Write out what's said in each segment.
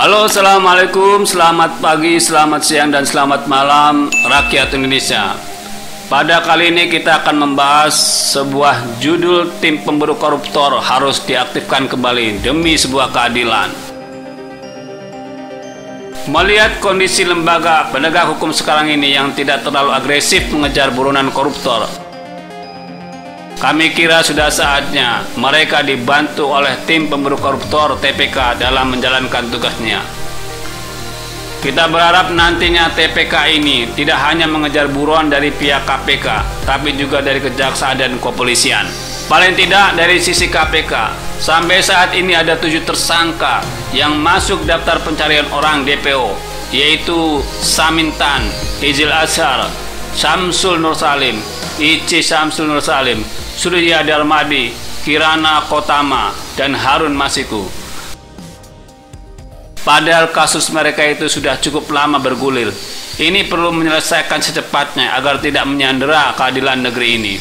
Halo, assalamualaikum, selamat pagi, selamat siang, dan selamat malam rakyat Indonesia. Pada kali ini kita akan membahas sebuah judul tim pemburu koruptor harus diaktifkan kembali demi sebuah keadilan. Melihat kondisi lembaga penegak hukum sekarang ini yang tidak terlalu agresif mengejar buronan koruptor, kami kira sudah saatnya mereka dibantu oleh tim pemburu koruptor TPK dalam menjalankan tugasnya. Kita berharap nantinya TPK ini tidak hanya mengejar buruan dari pihak KPK, tapi juga dari kejaksaan dan kepolisian. Paling tidak dari sisi KPK, sampai saat ini ada 7 tersangka yang masuk daftar pencarian orang DPO, yaitu Samintan, Izil Azhar, Syamsul Nur Salim, Ici Syamsul Nur Salim, Surya Darmadi, Kirana Kotama, dan Harun Masiku. Padahal kasus mereka itu sudah cukup lama bergulir. Ini perlu menyelesaikan secepatnya agar tidak menyandera keadilan negeri ini.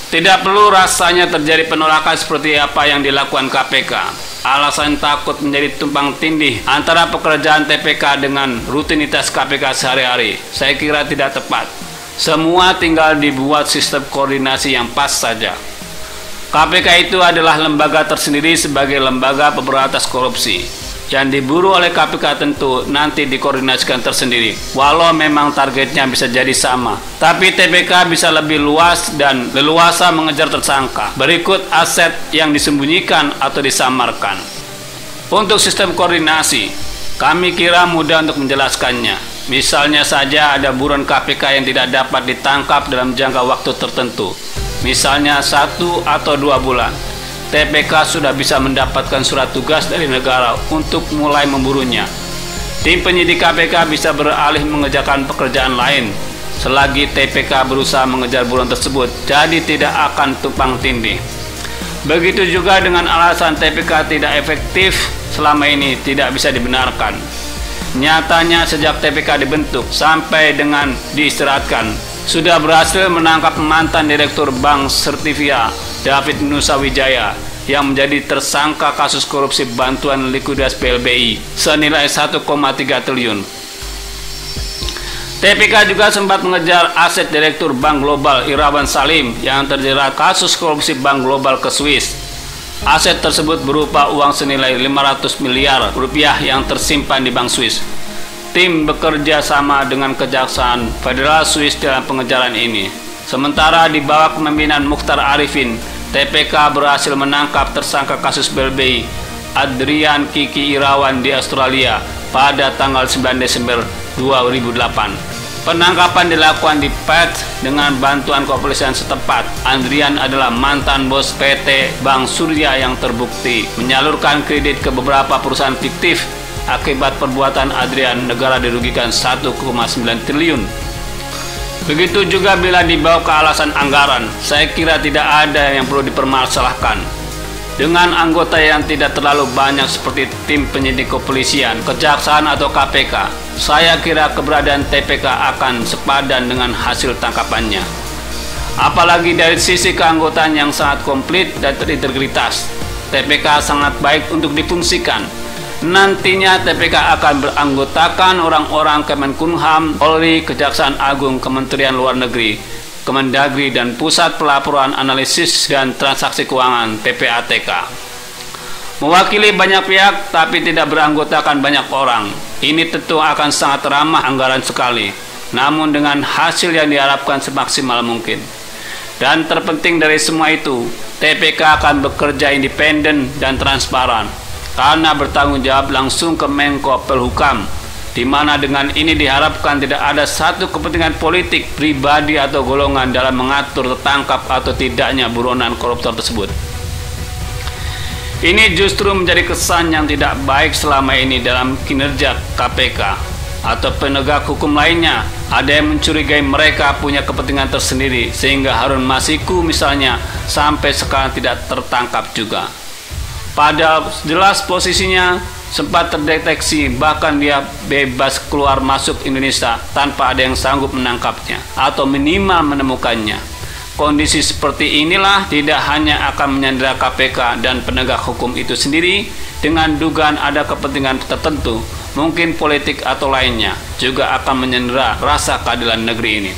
Tidak perlu rasanya terjadi penolakan seperti apa yang dilakukan KPK. Alasan takut menjadi tumpang tindih antara pekerjaan TPK dengan rutinitas KPK sehari-hari, saya kira tidak tepat. Semua tinggal dibuat sistem koordinasi yang pas saja. KPK itu adalah lembaga tersendiri sebagai lembaga pemberantas korupsi. Yang diburu oleh KPK tentu nanti dikoordinasikan tersendiri, walau memang targetnya bisa jadi sama. Tapi TPK bisa lebih luas dan leluasa mengejar tersangka. Berikut aset yang disembunyikan atau disamarkan. Untuk sistem koordinasi, kami kira mudah untuk menjelaskannya. Misalnya saja ada buron KPK yang tidak dapat ditangkap dalam jangka waktu tertentu, misalnya 1 atau 2 bulan. TPK sudah bisa mendapatkan surat tugas dari negara untuk mulai memburunya. Tim penyidik KPK bisa beralih mengerjakan pekerjaan lain selagi TPK berusaha mengejar buron tersebut, jadi tidak akan tumpang tindih. Begitu juga dengan alasan TPK tidak efektif selama ini tidak bisa dibenarkan. Nyatanya sejak TPK dibentuk sampai dengan diistirahatkan, sudah berhasil menangkap mantan Direktur Bank Sertivia David Nusa Wijaya yang menjadi tersangka kasus korupsi bantuan likuiditas BLBI senilai 1,3 triliun. TPK juga sempat mengejar aset Direktur Bank Global Irawan Salim yang terjerat kasus korupsi Bank Global ke Swiss. Aset tersebut berupa uang senilai 500 miliar rupiah yang tersimpan di Bank Swiss. Tim bekerja sama dengan Kejaksaan Federal Swiss dalam pengejaran ini. Sementara di bawah kepemimpinan Mukhtar Arifin, TPK berhasil menangkap tersangka kasus BLBI Adrian Kiki Irawan di Australia pada tanggal 9 Desember 2008. Penangkapan dilakukan di Perth dengan bantuan kepolisian setempat. Adrian adalah mantan bos PT Bank Surya yang terbukti menyalurkan kredit ke beberapa perusahaan fiktif. Akibat perbuatan Adrian, negara dirugikan 1,9 triliun. Begitu juga bila dibawa ke alasan anggaran, saya kira tidak ada yang perlu dipermasalahkan. Dengan anggota yang tidak terlalu banyak seperti tim penyidik kepolisian, kejaksaan atau KPK, saya kira keberadaan TPK akan sepadan dengan hasil tangkapannya. Apalagi dari sisi keanggotaan yang sangat komplit dan berintegritas, TPK sangat baik untuk difungsikan. Nantinya TPK akan beranggotakan orang-orang Kemenkumham, Polri, Kejaksaan Agung, Kementerian Luar Negeri, Kemendagri, dan Pusat Pelaporan Analisis dan Transaksi Keuangan (PPATK). Mewakili banyak pihak tapi tidak beranggotakan banyak orang. Ini tentu akan sangat ramah anggaran sekali, namun dengan hasil yang diharapkan semaksimal mungkin. Dan terpenting dari semua itu, TPK akan bekerja independen dan transparan, karena bertanggung jawab langsung ke Menko Polhukam, di mana dengan ini diharapkan tidak ada satu kepentingan politik, pribadi, atau golongan dalam mengatur tertangkap atau tidaknya buronan koruptor tersebut. Ini justru menjadi kesan yang tidak baik selama ini dalam kinerja KPK atau penegak hukum lainnya. Ada yang mencurigai mereka punya kepentingan tersendiri, sehingga Harun Masiku misalnya sampai sekarang tidak tertangkap juga. Padahal jelas posisinya sempat terdeteksi, bahkan dia bebas keluar masuk Indonesia tanpa ada yang sanggup menangkapnya atau minimal menemukannya. Kondisi seperti inilah tidak hanya akan menyandera KPK dan penegak hukum itu sendiri dengan dugaan ada kepentingan tertentu, mungkin politik atau lainnya, juga akan menyandera rasa keadilan negeri ini.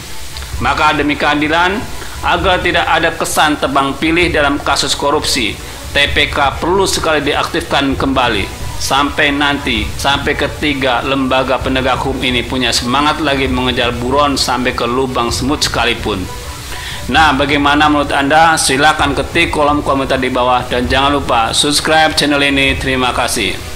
Maka demi keadilan, agar tidak ada kesan tebang pilih dalam kasus korupsi, TPK perlu sekali diaktifkan kembali. Sampai ketiga lembaga penegak hukum ini punya semangat lagi mengejar buron sampai ke lubang semut sekalipun. Nah, bagaimana menurut Anda? Silakan ketik kolom komentar di bawah dan jangan lupa subscribe channel ini. Terima kasih.